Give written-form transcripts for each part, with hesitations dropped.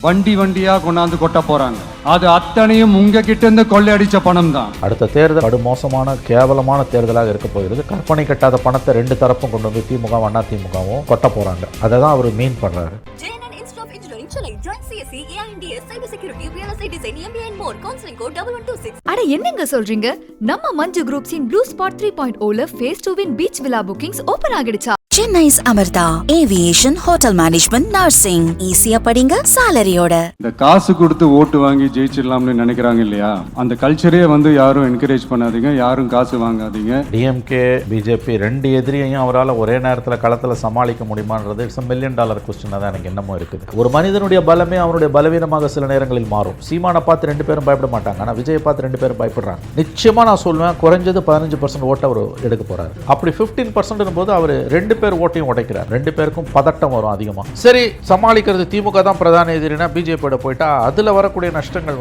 வண்டி வண்டியா கொண்டாந்து கொட்ட போறாங்க. அது அத்தனையும் உங்ககிட்ட இருந்து கொள்ளையடிச்ச பணம் தான். அடுத்த தேர்தல் கடுமோசமான கேவலமான தேர்தலாக இருக்க போகிறது. கற்பனை கட்டாத பணத்தை ரெண்டு தரப்பும் கொண்டு வந்து திமுக அண்ணா திமுகவும் கொட்ட போறாங்க. அதை தான் அவர் மீன் பண்றாரு. அட என்னங்க சொல்றீங்க? நம்ம Manju groups in blue spot 3.0ல phase 2 in beach villa bookings open ஆகிடுச்சா? Chennai's Amartha Aviation Hotel Management Nursing ஈஸியா படிங்க சாலரியோட. இந்த காசு கொடுத்து ஓட்டு வாங்கி ஜெயிச்சிடலாம்னு நினைக்கிறாங்க இல்லையா, அந்த கல்ச்சரே யாரும் என்கரேஜ் பண்ணாதீங்க, யாரும் காசு வாங்காதீங்க. டிஎம்கே பிஜேபி ரெண்டு எதிரியையும் அவரால் ஒரே நேரத்தில் களத்தில் சமாளிக்க முடியுமான்றது இட்ஸ் $1 மில்லியன் கொஸ்டினாக தான் எனக்கு என்னமோ இருக்குது. ஒரு மனிதனுடைய பலமே அவனுடைய பலவீனமாக சில நேரங்களில் மாறும். சீமானை பார்த்து ரெண்டு பேரும் பயப்பட மாட்டாங்க, ஆனால் விஜயை பார்த்து ரெண்டு பேரும் பயப்படுறாங்க. நிச்சயமாக நான் சொல்லுவேன், குறைஞ்சது 15% ஓட்டை அவர் எடுக்க போறாரு. அப்படி 15% போது அவர் ரெண்டு பேர் ஓட்டையும் உடைக்கிறார். ரெண்டு பேருக்கும் பதட்டம் வரும் அதிகமா. சரி, சமாளிக்கிறது திமுக தான் பிரதான எதிரினா பிஜேபியோட போயிட்டா அதுல வரக்கூடிய நஷ்டங்கள்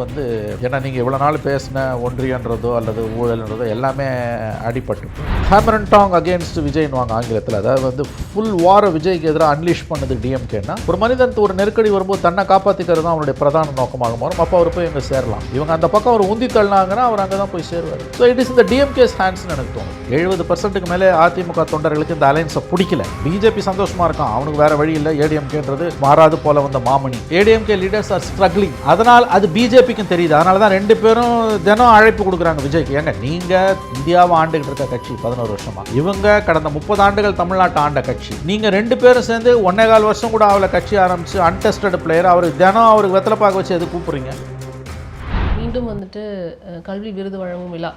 ஏன்னா நீங்க இவ்வளவு நாள் பேசின ஒன்றியன்றதோ அல்லது ஊழல்ன்றதோ எல்லாமே அடிபட்டு ஹேமர் அண்ட் டாங் அகேன்ஸ்ட் விஜய்னுவாங்க ஆங்கிலத்தில். அதாவது ஃபுல் வார விஜய்க்கு எதிராக அன்லீஷ் பண்ணது டிஎம்கேன்னா, ஒரு மனிதன் ஒரு நெருக்கடி வரும்போது தன்னை காப்பாற்றிக்கிறது தான் அவருடைய பிரதான நோக்கமாக மாறும். அப்போ அவர் போய் எங்கே சேரலாம். இவங்க அந்த பக்கம் அவர் உந்தி தள்ளினாங்கன்னா அவர் அங்கே தான் போய் சேருவார். ஸோ இட் இஸ் இந்த டிஎம்கேஸ் ஹேண்ட்ஸ்னு எனக்கு தோணும். 70% மேலே அதிமுக தொண்டர்களுக்கு இந்த அலைன்ஸை பிடிக்கல. பிஜேபி சந்தோஷமா இருக்கான், அவனுக்கு வேற வழி இல்லை. ஏடிஎம்கேன்றது மாறாது போல வந்த மாமணி. ADMK leaders are struggling. அதனால் அது பிஜேபிக்கும் தெரியுது. அதனால தான் ரெண்டு பேரும் தினம் அழைப்பு கொடுக்குறாங்க விஜய்க்கு. ஏங்க, நீங்க இந்தியாவை ஆண்டுகிட்டு இருக்க கட்சி 11 வருஷமா, இவங்க கடந்த 30 ஆண்டுகள் தமிழ்நாட்டை ஆண்ட கட்சி. நீங்க ரெண்டு பேரும் சேர்ந்து 1.25 வருஷம் கூட அவளை கட்சி ஆரம்பிச்சு அன்டெஸ்டட் பிளேயர் அவர் தினம் அவருக்கு வெத்தலை பார்க்க வச்சு எது கூப்பிடுறீங்க? மீண்டும் கல்வி விருது வழங்கும் விழா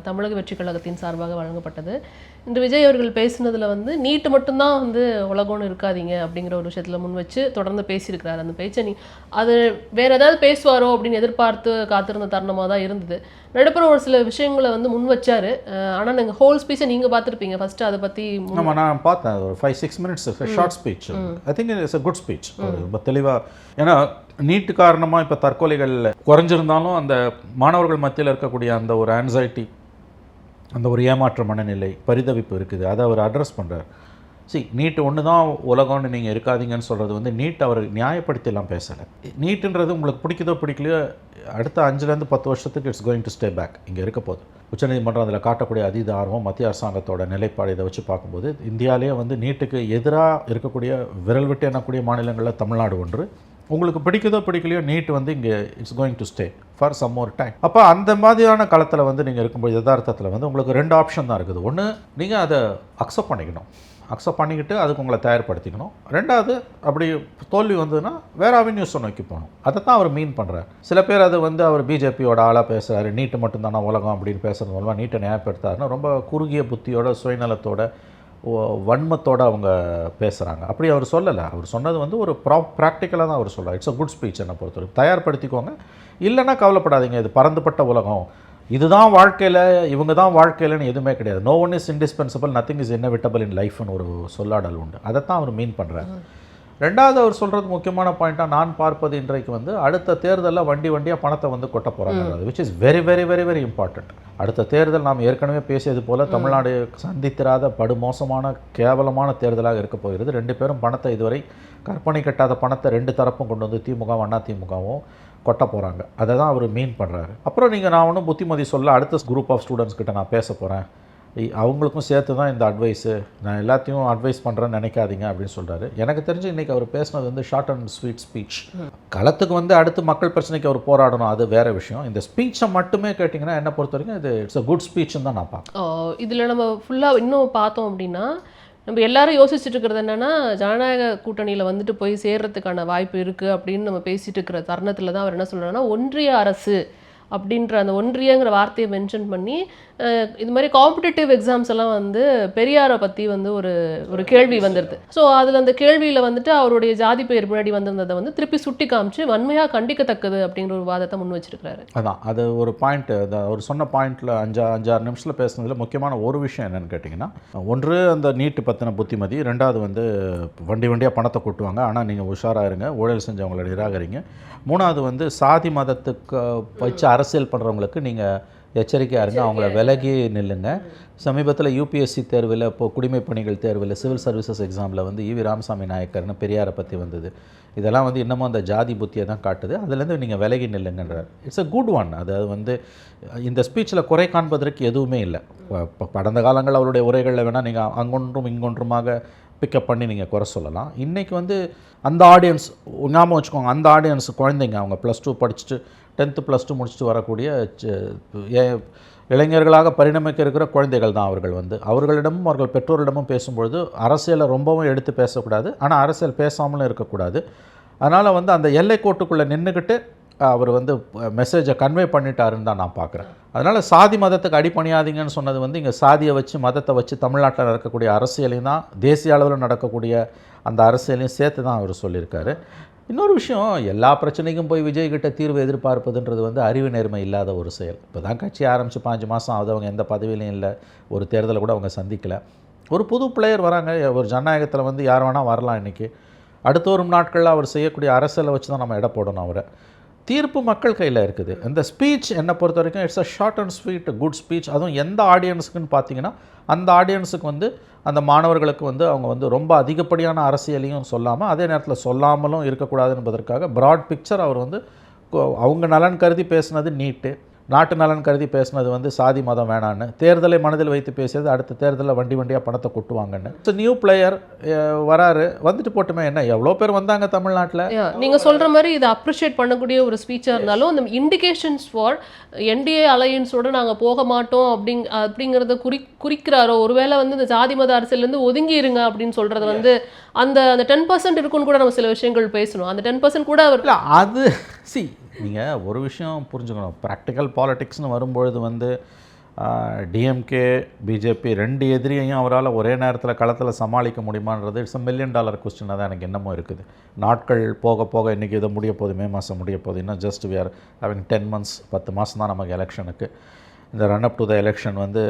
தமிழக வெற்றி கழகத்தின் சார்பாக வழங்கப்பட்டது. இன்று விஜய் அவர்கள் பேசினதில் நீட்டு மட்டும்தான் உலகம்னு இருக்காதீங்க அப்படிங்கிற ஒரு விஷயத்தில் முன் வச்சு தொடர்ந்து பேசியிருக்கிறார். அந்த பேச்சை அது வேறு ஏதாவது பேசுவாரோ அப்படின்னு எதிர்பார்த்து காத்திருந்த தருணமாக தான் இருந்தது. நடுப்புற ஒரு சில விஷயங்களை முன் வச்சார். ஆனால் நீங்கள் ஹோல் ஸ்பீச்சை நீங்கள் பார்த்துருப்பீங்க. ஃபஸ்ட்டு அதை பற்றி நான் பார்த்தேன். ஒரு 5-6 minutes short speech. I think it's a good speech. ரொம்ப தெளிவாக. ஏன்னா நீட்டு காரணமாக இப்போ தற்கொலைகள் குறைஞ்சிருந்தாலும் அந்த மாணவர்கள் மத்தியில் இருக்கக்கூடிய அந்த ஒரு ஆன்சைட்டி, அந்த ஒரு ஏமாற்ற மனநிலை, பரிதவிப்பு இருக்குது. அதை அவர் அட்ரஸ் பண்ணுறார். நீட்டு ஒன்று தான் உலகம்னு நீங்கள் இருக்காதீங்கன்னு சொல்கிறது நீட் அவர் நியாயப்படுத்தியெல்லாம் பேசலை. நீட்டுன்றது உங்களுக்கு பிடிக்குதோ பிடிக்கலையோ அடுத்த 5-10 வருஷத்துக்கு it's going to stay back. இங்கே இருக்க போது உச்சநீதிமன்றம் அதில் காட்டக்கூடிய அதீத ஆர்வம், மத்திய அரசாங்கத்தோட நிலைப்பாடு, இதை வச்சு பார்க்கும்போது இந்தியாவிலே நீட்டுக்கு எதிராக இருக்கக்கூடிய விரல் விட்டு எண்ணக்கூடிய மாநிலங்களில் தமிழ்நாடு ஒன்று. உங்களுக்கு பிடிக்குதோ பிடிக்கலையோ நீட் இங்கே it's going to stay for some more time. அப்போ அந்த மாதிரியான காலத்தில் நீங்கள் இருக்கும்போது யதார்த்தத்தில் உங்களுக்கு 2 ஆப்ஷன் தான் இருக்குது. ஒன்று, நீங்கள் அதை அக்செப்ட் பண்ணிக்கணும். அக்செப்ட் பண்ணிக்கிட்டு அதுக்கு உங்களை தயார்படுத்திக்கணும். ரெண்டாவது, அப்படி தோல்வி வந்ததுன்னா வேறு அவென்யூஸை நோக்கி போகணும். அதை தான் அவர் மீன் பண்ணுறார். சில பேர் அது அவர் பிஜேபியோட ஆளாக பேசுகிறாரு, நீட்டு மட்டும்தானா உலகம் அப்படின்னு பேசுகிறது மூலமாக நீட்டை நியாயப்படுத்தாருன்னு ரொம்ப குறுகிய புத்தியோட, சுயநலத்தோட, வன்மத்தோடு அவங்க பேசுகிறாங்க. அப்படி அவர் சொல்லலை. அவர் சொன்னது ஒரு ப்ராக்டிக்கலாக தான் அவர் சொல்கிறார். It's a good speech. என்னை பொறுத்தவரைக்கும் தயார்படுத்திக்கோங்க. இல்லைன்னா கவலைப்படாதீங்க, இது பறந்துபட்ட உலகம், இதுதான் வாழ்க்கையில், இவங்க தான் வாழ்க்கையில்னு எதுவுமே கிடையாது. No one is indispensable, nothing is inevitable in லைஃப்னு ஒரு சொல்லாடல் உண்டு. அதைத்தான் அவர் மீன் பண்ணுறார். ரெண்டாவது அவர் சொல்கிறது முக்கியமான பாயிண்ட்டாக நான் பார்ப்பது இன்றைக்கு அடுத்த தேர்தலில் வண்டியாக பணத்தை கொட்ட போகிறாங்க. Which is very very very very important. அடுத்த தேர்தல் நாம் ஏற்கனவே பேசியது போல் தமிழ்நாடு சந்தித்திராத படுமோசமான கேவலமான தேர்தலாக இருக்க போகிறது. ரெண்டு பேரும் பணத்தை இதுவரை கற்பனை கட்டாத பணத்தை ரெண்டு தரப்பும் கொண்டு வந்து திமுக அண்ணா திமுகவும் கொட்ட போகிறாங்க. அதை தான் அவர் மீன் பண்ணுறாரு. அப்புறம் நான் ஒன்றும் புத்திமதி சொல்ல, அடுத்த குரூப் ஆஃப் ஸ்டூடெண்ட்ஸ் கிட்ட நான் பேச போகிறேன், அவங்களுக்கும் சேர்த்து தான் இந்த அட்வைஸு, நான் எல்லாத்தையும் அட்வைஸ் பண்ணுறேன்னு நினைக்காதீங்க அப்படின்னு சொல்கிறாரு. எனக்கு தெரிஞ்சு இன்றைக்கி அவர் பேசினது ஷார்ட் அண்ட் ஸ்வீட் ஸ்பீச். களத்துக்கு அடுத்து மக்கள் பிரச்சனைக்கு அவர் போராடணும், அது வேறு விஷயம். இந்த ஸ்பீச்சை மட்டுமே கேட்டிங்கன்னா என்னை பொறுத்த வரைக்கும் இது இட்ஸ் அ குட் ஸ்பீச்னு தான் நான் பார்ப்பேன். இதில் நம்ம ஃபுல்லாக இன்னும் பார்த்தோம் அப்படின்னா, நம்ம எல்லாரும் யோசிச்சுட்டு இருக்கிறது என்னென்னா, ஜனநாயக கூட்டணியில் போய் சேர்றதுக்கான வாய்ப்பு இருக்குது அப்படின்னு நம்ம பேசிகிட்டு இருக்கிற தருணத்தில் தான் அவர் என்ன சொல்கிறாருன்னா, ஒன்றிய அரசு அப்படின்ற அந்த ஒன்றியங்கிற வார்த்தையை மென்ஷன் பண்ணி இது மாதிரி காம்படிட்டிவ் எக்ஸாம்ஸ் எல்லாம் பெரியாரை பற்றி ஒரு கேள்வி வந்துடுது. ஸோ அதில் அந்த கேள்வியில் அவருடைய ஜாதி பெயர் முன்னாடி வந்திருந்ததை திருப்பி சுட்டி காமிச்சு வன்மையாக கண்டிக்கத்தக்கது அப்படிங்கிற ஒரு வாதத்தை முன் வச்சிருக்கிறாரு. அதான் அது ஒரு பாயிண்ட். அவர் சொன்ன பாயிண்டில் 5-6 நிமிஷத்தில் பேசுனதில் முக்கியமான ஒரு விஷயம் என்னென்னு கேட்டிங்கன்னா, ஒன்று அந்த நீட்டு பற்றின புத்திமதி, ரெண்டாவது வண்டியாக பணத்தை கொட்டுவாங்க, ஆனால் நீங்கள் உஷாராக இருங்க, ஊழல் செஞ்சவங்களை நிராகரிங்க, மூணாவது சாதி மதத்துக்கு வச்சு அரசியல் பண்ணுறவங்களுக்கு நீங்கள் எச்சரிக்கையாக இருங்க, அவங்கள விலகி நில்லுங்க. சமீபத்தில் யூபிஎஸ்சி தேர்வில், இப்போது குடிமைப் பணிகள் தேர்வில், சிவில் சர்வீசஸ் எக்ஸாமில் ஈவி ராமசாமி நாயக்கர்னு பெரியாரை பற்றி வந்தது. இதெல்லாம் வந்து இன்னமும் அந்த ஜாதி புத்தியை தான் காட்டுது. அதுலேருந்து நீங்கள் விலகி நில்லுங்கன்றார். It's a good one. அது வந்து இந்த ஸ்பீச்சில் குறை காண்பதற்கு எதுவுமே இல்லை. கடந்த காலங்கள் அவருடைய உரைகளில் வேணால் நீங்கள் அங்கொன்றும் இங்கொன்றுமாக பிக்கப் பண்ணி நீங்கள் குறை சொல்லலாம். இன்றைக்கி வந்து அந்த ஆடியன்ஸ் ஞாபகம் வச்சுக்கோங்க, அந்த ஆடியன்ஸ் குழந்தைங்க, அவங்க +2 படிச்சுட்டு 10th +2 முடிச்சுட்டு வரக்கூடிய இளைஞர்களாக பரிணமிக்க இருக்கிற குழந்தைகள் தான் அவர்கள். வந்து அவர்களிடமும் அவர்கள் பெற்றோரிடமும் பேசும்பொழுது அரசியலை ரொம்பவும் எடுத்து பேசக்கூடாது, ஆனால் அரசியல் பேசாமலும் இருக்கக்கூடாது. அதனால் வந்து அந்த எல்லைக்கோட்டுக்குள்ளே நின்றுக்கிட்டு அவர் வந்து மெசேஜை கன்வே பண்ணிட்டாருன்னு தான் நான் பார்க்குறேன். அதனால் சாதி மதத்துக்கு அடிப்பணியாதீங்கன்னு சொன்னது வந்து இங்கே சாதியை வச்சு மதத்தை வச்சு தமிழ்நாட்டில் நடக்கக்கூடிய அரசியலையும் தான், தேசிய அளவில் நடக்கக்கூடிய அந்த அரசியலையும் சேர்த்து தான் அவர் சொல்லியிருக்காரு. இன்னொரு விஷயம், எல்லா பிரச்சனைக்கும் போய் விஜய்கிட்ட தீர்வு எதிர்பார்ப்பதுன்றது வந்து அறிவு நேர்மை இல்லாத ஒரு செயல். இப்போ தான் கட்சி ஆரம்பித்து 5 மாதம் ஆகுது, அவங்க எந்த பதவியிலையும் இல்லை, ஒரு தேர்தலை கூட அவங்க சந்திக்கலை. ஒரு புது பிளேயர் வராங்க, ஒரு ஜனநாயகத்தில் வந்து யார் வேணால் வரலாம். இன்றைக்கி அடுத்த வரும் நாட்களில் அவர் செய்யக்கூடிய அரசியலை வச்சு தான் நம்ம எடை போடணும். அவரை தீர்ப்பு மக்கள் கையில் இருக்குது. இந்த ஸ்பீச் என்னை பொறுத்த வரைக்கும் it's a short and sweet good speech. அதுவும் எந்த ஆடியன்ஸுக்குன்னு பார்த்தீங்கன்னா, அந்த ஆடியன்ஸுக்கு வந்து அந்த மாணவர்களுக்கு வந்து அவங்க வந்து ரொம்ப அதிகப்படியான அரசியலையும் சொல்லாமல் அதே நேரத்தில் சொல்லாமலும் இருக்கக்கூடாது என்பதற்காக ப்ராட் பிக்சர் அவர் வந்து அவங்க நலன் கருதி பேசுனது நீட்டு, நாட்டு நலன் கருதி பேசுனது வந்து சாதி மதம் வேணான்னு, தேர்தலை மனதில் வைத்து பேசியது அடுத்த தேர்தலில் வண்டியாக பணத்தை கொட்டுவாங்கன்னு. ஸோ நியூ பிளேயர் வராரு, வந்துட்டு போட்டுமே என்ன, எவ்வளோ பேர் வந்தாங்க தமிழ்நாட்டில். நீங்கள் சொல்கிற மாதிரி இதை அப்ரிஷியேட் பண்ணக்கூடிய ஒரு ஸ்பீச்சாக இருந்தாலும் அந்த இண்டிகேஷன்ஸ் ஃபார் என்டிஏ அலையன்ஸோடு நாங்கள் போக மாட்டோம் அப்படிங்கிறத குறிக்கிறாரோ, ஒருவேளை வந்து இந்த ஜாதி மத அரசியலேருந்து ஒதுங்கி இருங்க அப்படின்னு சொல்கிறது வந்து அந்த 10% இருக்குன்னு கூட நம்ம சில விஷயங்கள் பேசணும். அந்த 10% கூட அவர் அது நீங்கள் ஒரு விஷயம் புரிஞ்சுக்கணும், ப்ராக்டிக்கல் பாலிட்டிக்ஸ்னு வரும்பொழுது வந்து டிஎம்கே பிஜேபி 2 எதிரியையும் அவரால் ஒரே நேரத்தில் களத்தில் சமாளிக்க முடியுமான்றது இட்ஸ் $1 மில்லியன் கொஸ்டினாக தான் எனக்கு என்னமோ இருக்குது. நாட்கள் போக போக இன்றைக்கி இதை முடிய போகுது, மே மாதம் முடிய போகுது, இன்னும் just we are having 10 months, 10 மாதம் தான் நமக்கு எலெக்ஷனுக்கு. இந்த run up to the election வந்து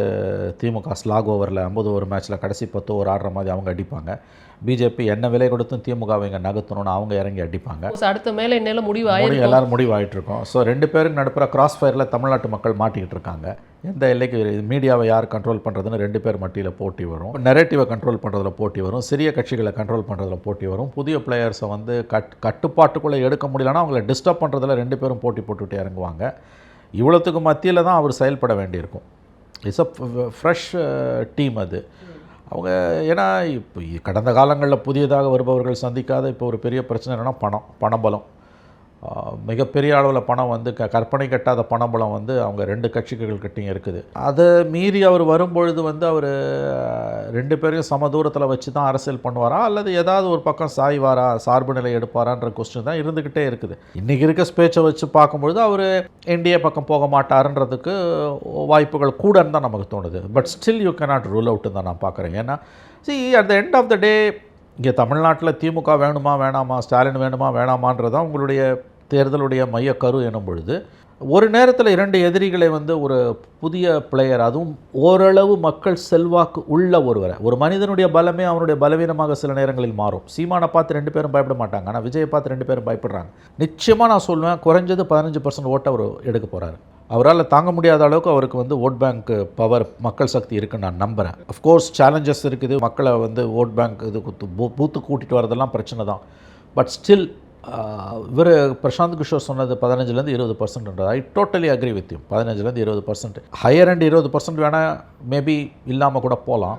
திமுக ஸ்லாக் ஓவரில் 50 ஓவர் மேட்ச்சில் கடைசி 10 ஓவர் ஆடுற மாதிரி அவங்க அடிப்பாங்க. பிஜேபி என்ன விலை கொடுத்தும் திமுகவை இங்கே நகர்த்தணும்னு அவங்க இறங்கி அடிப்பாங்க. அடுத்த மேலே என்ன எல்லாரும் முடிவாயிட்டு இருக்கோம். ஸோ 2 பேருக்கு நடுப்புற கிராஸ் ஃபயரில் தமிழ்நாட்டு மக்கள் மாட்டிக்கிட்டு இருக்காங்க. எந்த எல்லைக்கு மீடியாவை யார் கண்ட்ரோல் பண்ணுறதுன்னு 2 பேர் மட்டியில் போட்டி வரும். நெரேட்டிவை கண்ட்ரோல் பண்ணுறதுல போட்டி வரும், சிறிய கட்சிகளை கண்ட்ரோல் பண்ணுறதுல போட்டி வரும். புதிய பிளேயர்ஸை வந்து கட்டுப்பாட்டுக்குள்ளே எடுக்க முடியலன்னா அவங்கள டிஸ்டர்ப் பண்ணுறதுல 2 பேரும் போட்டி போட்டுகிட்டே இறங்குவாங்க. இவ்வளோத்துக்கு மத்தியில் தான் அவர் செயல்பட வேண்டியிருக்கும். இட்ஸ் அ ஃப்ரெஷ் டீம் அது. அவங்க ஏன்னா இப்போ கடந்த காலங்களில் புதியதாக வருபவர்கள் சந்திக்காத இப்போ ஒரு பெரிய பிரச்சனை என்னென்னா பணபலம். மிகப்பெரிய அளவில் பணம் வந்து கற்பனை கட்டாத பணபலம் வந்து அவங்க 2 கட்சிகள்கிட்டையும் இருக்குது. அதை மீறி அவர் வரும்பொழுது வந்து அவர் 2 பேரையும் சம தூரத்தில் வச்சு தான் அரசியல் பண்ணுவாரா அல்லது ஏதாவது ஒரு பக்கம் சாய்வாரா, சார்பு நிலை எடுப்பாரான்ற கொஸ்டின் தான் இருந்துக்கிட்டே இருக்குது. இன்றைக்கி இருக்க ஸ்பேச்சை வச்சு பார்க்கும்பொழுது அவர் என்டிஏ பக்கம் போக மாட்டாருன்றதுக்கு வாய்ப்புகள் கூடன்னு தான் நமக்கு தோணுது. But still you cannot rule அவுட்டுன்னு தான் நான் பார்க்குறேன். ஏன்னா at the end of the day இங்கே தமிழ்நாட்டில் திமுக வேணுமா வேணாமா, ஸ்டாலின் வேணுமா வேணாமான்றதான் உங்களுடைய தேர்தலுடைய மையக்கரு எனும் பொழுது ஒரு நேரத்தில் 2 எதிரிகளை வந்து ஒரு புதிய பிளேயர், அதுவும் ஓரளவு மக்கள் செல்வாக்கு உள்ள ஒரு மனிதனுடைய பலமே அவனுடைய பலவீனமாக சில நேரங்களில் மாறும். சீமானை பார்த்து 2 பேரும் பயப்பட மாட்டாங்க, ஆனால் விஜயை பார்த்து 2 பேரும் பயப்படுறாங்க. நிச்சயமாக நான் சொல்லுவேன், குறைஞ்சது 15% ஓட்டை அவர் எடுக்க போகிறாரு. அவரால் தாங்க முடியாத அளவுக்கு அவருக்கு வந்து ஓட் பேங்க் பவர், மக்கள் சக்தி இருக்குன்னு நான் நம்புகிறேன். அஃப்கோர்ஸ் சேலஞ்சஸ் இருக்குது, மக்களை வந்து ஓட் பேங்க் இது பூத்து கூட்டிகிட்டு வரதெல்லாம் பிரச்சனை தான். பட் ஸ்டில் இவர் பிரசாந்த் கிஷோர் சொன்னது 15% 20%. I totally agree with you. 15% 20%, higher and 20% வேணால் மேபி இல்லாமல் கூட போகலாம்.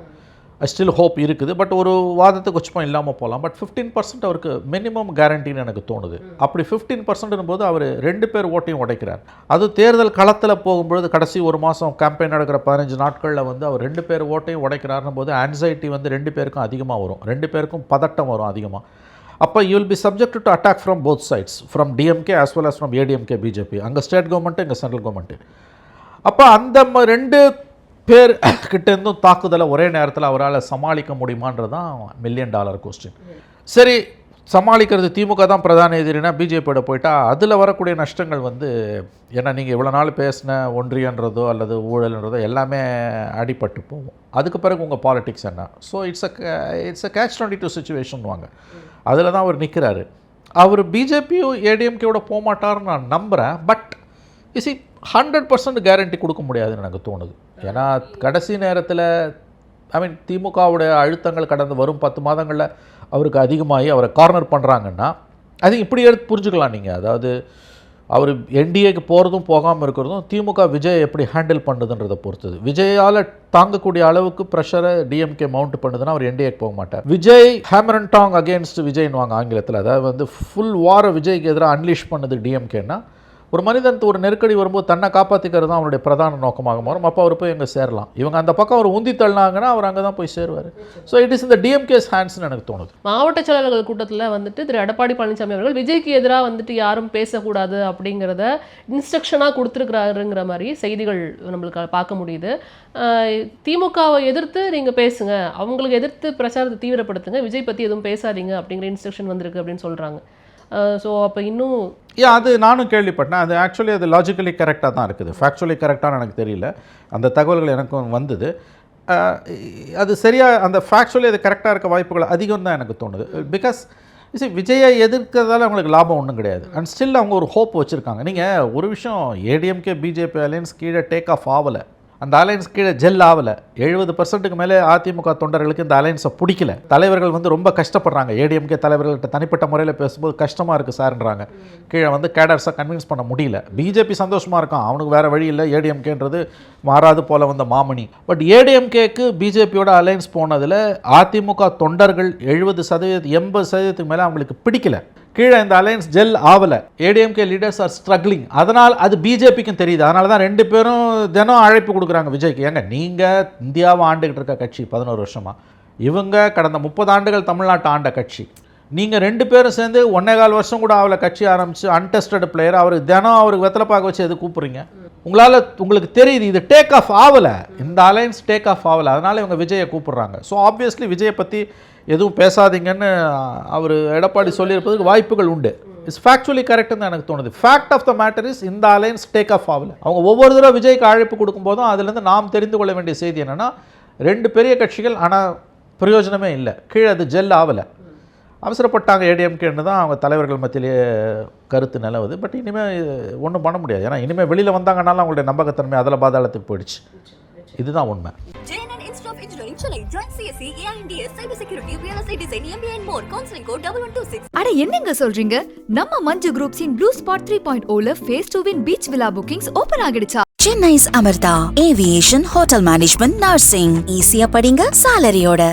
ஐ ஸ்டில் ஹோப் இருக்குது. பட் ஒரு வாதத்துக்கு உச்சமாக இல்லாமல் போகலாம். பட் 15% அவருக்கு மினிமம் கேரண்டின்னு எனக்கு தோணுது. அப்படி 15% போது அவர் 2 பேர் ஓட்டையும் உடைக்கிறார். அது தேர்தல் களத்தில் போகும்பொழுது கடைசி 1 மாதம் கேம்பெயின் நடக்கிற 15 நாட்களில் வந்து அவர் 2 பேர் ஓட்டையும் உடைக்கிறாருன்னு போது ஆன்சைட்டி வந்து 2 பேருக்கும் அதிகமாக வரும், 2 பேருக்கும் பதட்டம் வரும் அதிகமாக. அப்போ you will be subject to attack from both sides, from DMK as well as from ADMK BJP. அங்கே ஸ்டேட் கவர்மெண்ட்டு, இங்கே சென்ட்ரல் கவர்மெண்ட்டு. அப்போ அந்த 2 பேர் கிட்டேருந்தும் தாக்குதலை ஒரே நேரத்தில் அவரால் சமாளிக்க முடியுமான்றது தான் $1 மில்லியன் கொஸ்டின். சரி, சமாளிக்கிறது திமுக தான் பிரதான எதிரினா பிஜேபியோட போயிட்டால் அதில் வரக்கூடிய நஷ்டங்கள் வந்து ஏன்னா நீங்கள் இவ்வளோ நாள் பேசின ஒன்றியன்றதோ அல்லது ஊழல்ன்றதோ எல்லாமே அடிபட்டு போகும். அதுக்கு பிறகு உங்கள் பாலிட்டிக்ஸ் என்ன? So it's a catch-22 situation வாங்க. அதில் தான் அவர் நிற்கிறாரு. அவர் பிஜேபியும் ஏடிஎம்கேவோட போக மாட்டார்னு நான் நம்புகிறேன். பட் 100% கேரண்டி கொடுக்க முடியாதுன்னு எனக்கு தோணுது. ஏன்னா கடைசி நேரத்தில் திமுகவுடைய அழுத்தங்கள் கடந்து வரும் 10 மாதங்களில் அவருக்கு அதிகமாகி அவரை கார்னர் பண்ணுறாங்கன்னா அது இப்படி எடுத்து புரிஞ்சுக்கலாம் நீங்கள். அதாவது அவர் என்டிஏக்கு போகிறதும் போகாமல் இருக்கிறதும் திமுக விஜய் எப்படி ஹேண்டில் பண்ணுதுன்றதை பொறுத்தது. விஜயால் தாங்கக்கூடிய அளவுக்கு ப்ரெஷரை டிஎம்கே மவுண்ட் பண்ணுதுன்னா அவர் என்டிஏக்கு போக மாட்டார். Vijay hammer and tongs against விஜய்னுவாங்க ஆங்கிலத்தில். அதாவது வந்து ஃபுல் வார விஜய்க்கு எதிராக அன்லீஷ் பண்ணுது டிஎம்கேன்னா, ஒரு மனிதனுக்கு ஒரு நெருக்கடி வரும்போது தன்னை காப்பாற்றிக்கிறது தான் அவருடைய பிரதான நோக்கமாக மாறும். அப்போ அவர் போய் எங்கே சேரலாம். இவங்க அந்த பக்கம் அவர் உந்தி தள்ளினாங்கன்னா அவர் அங்கே தான் போய் சேருவார். ஸோ இட் இஸ் இந்த டிஎம்கேஸ் ஹேண்ட்ஸ்னு எனக்கு தோணுது. மாவட்ட செயலாளர்கள் கூட்டத்தில் வந்துட்டு திரு எடப்பாடி பழனிசாமி அவர்கள் விஜய்க்கு எதிராக வந்துட்டு யாரும் பேசக்கூடாது அப்படிங்கிறத இன்ஸ்ட்ரக்ஷனாக கொடுத்துருக்குறாருங்கிற மாதிரி செய்திகள் நம்மளுக்கு பார்க்க முடியுது. திமுகவை எதிர்த்து நீங்கள் பேசுங்க, அவங்களுக்கு எதிர்த்து பிரச்சாரத்தை தீவிரப்படுத்துங்க, விஜய் பற்றி எதுவும் பேசாதீங்க அப்படிங்கிற இன்ஸ்ட்ரக்ஷன் வந்திருக்கு அப்படின்னு சொல்கிறாங்க. ஸோ அப்போ இன்னும் அது நானும் கேள்விப்பட்டேன். அது ஆக்சுவலி அது லாஜிக்கலி கரெக்டாக தான் இருக்குது. ஃபேக்சுவலி கரெக்டானு எனக்கு தெரியல. அந்த தகவல்கள் எனக்கும் வந்தது. அது சரியாக அந்த ஃபேக்சுவலி அது கரெக்டாக இருக்க வாய்ப்புகள் அதிகம் தான் எனக்கு தோணுது. பிகாஸ் விஜயை எதிர்க்கிறதால அவங்களுக்கு லாபம் ஒன்றும் கிடையாது. அண்ட் ஸ்டில் அவங்க ஒரு ஹோப் வச்சுருக்காங்க. நீங்கள் ஒரு விஷயம், ஏடிஎம்கே பிஜேபி அலையன்ஸ் கீழே டேக் ஆஃப் ஆகலை, அந்த அலையன்ஸ் கீழே ஜெல் ஆகலை. 70% மேலே அதிமுக தொண்டர்களுக்கு இந்த அலையன்ஸை பிடிக்கல. தலைவர்கள் வந்து ரொம்ப கஷ்டப்படுறாங்க. ஏடிஎம்கே தலைவர்கள்ட்ட தனிப்பட்ட முறையில் பேசும்போது கஷ்டமாக இருக்குது சார்ன்றாங்க. கீழே வந்து கேடர்ஸை கன்வின்ஸ் பண்ண முடியல. பிஜேபி சந்தோஷமாக இருக்கான், அவனுக்கு வேறு வழி இல்லை, ஏடிஎம்கேன்றது மாறாது போல் வந்த மாமணி. பட் ஏடிஎம்கேக்கு பிஜேபியோட அலையன்ஸ் போனதில் அதிமுக தொண்டர்கள் 70% 80% மேலே அவங்களுக்கு பிடிக்கல. கீழே இந்த அலையன்ஸ் ஜெல் ஆகலை. ADMK leaders are struggling. அதனால் அது பிஜேபிக்கும் தெரியுது. அதனால தான் 2 பேரும் தினம் அழைப்பு கொடுக்குறாங்க விஜய்க்கு. ஏங்க நீங்கள் இந்தியாவை ஆண்டுகிட்டு இருக்க கட்சி 11 வருஷமாக, இவங்க கடந்த 30 ஆண்டுகள் தமிழ்நாட்டை ஆண்ட கட்சி. நீங்கள் 2 பேரும் சேர்ந்து 1.25 வருஷம் கூட ஆகலை கட்சி ஆரம்பித்து, அன்டெஸ்டட் பிளேயர். அவருக்கு தினம் அவருக்கு வெத்தலை பார்க்க வச்சு எது கூப்பிட்றீங்க? உங்களுக்கு தெரியுது இது டேக் ஆஃப் ஆகலை, இந்த அலையன்ஸ் டேக் ஆஃப் ஆகலை. அதனால் இவங்க விஜயை கூப்பிட்றாங்க. ஸோ ஆப்வியஸ்லி விஜயை பற்றி எதுவும் பேசாதீங்கன்னு அவர் எடப்பாடி சொல்லியிருப்பதுக்கு வாய்ப்புகள் உண்டு. இட்ஸ் ஃபேக்சுவலி கரெக்ட்னு தான் எனக்கு தோணுது. Fact of the matter is இந்த அலையன்ஸ் டேக் ஆஃப் ஆகலை. அவங்க ஒவ்வொரு தடவை விஜய்க்கு அழைப்பு கொடுக்கும்போதும் அதுலேருந்து நாம் தெரிந்து கொள்ள வேண்டிய செய்தி என்னென்னா, 2 பெரிய கட்சிகள், ஆனால் பிரயோஜனமே இல்லை. கீழே அது ஜெல் ஆகலை. அவசரப்பட்டாங்க ஏடிஎம்கேன்னு தான் அவங்க தலைவர்கள் மத்தியிலேயே கருத்து நிலவுது. பட் இனிமேல் ஒன்றும் பண்ண முடியாது. ஏன்னா இனிமேல் வெளியில் வந்தாங்கன்னாலும் அவங்களுடைய நம்பகத்தன்மை அதில் பாதாளத்துக்கு போயிடுச்சு. இதுதான் உண்மை. JNN Institute of Engineering, Chennai. Join CSE, AIMDS, Cyber Security, Real Estate Design, MBA and more. Counseling code 1126. அட என்னங்க சொல்றீங்க? நம்ம மஞ்சு குரூப்ஸின் ப்ளூ ஸ்பாட் 3.0ல phase 2 beach villa bookings open ஆகிடுச்சா? Chennai's Amartha Aviation Hotel Management Nursing. ஈஸியா படிங்க சாலரியோட.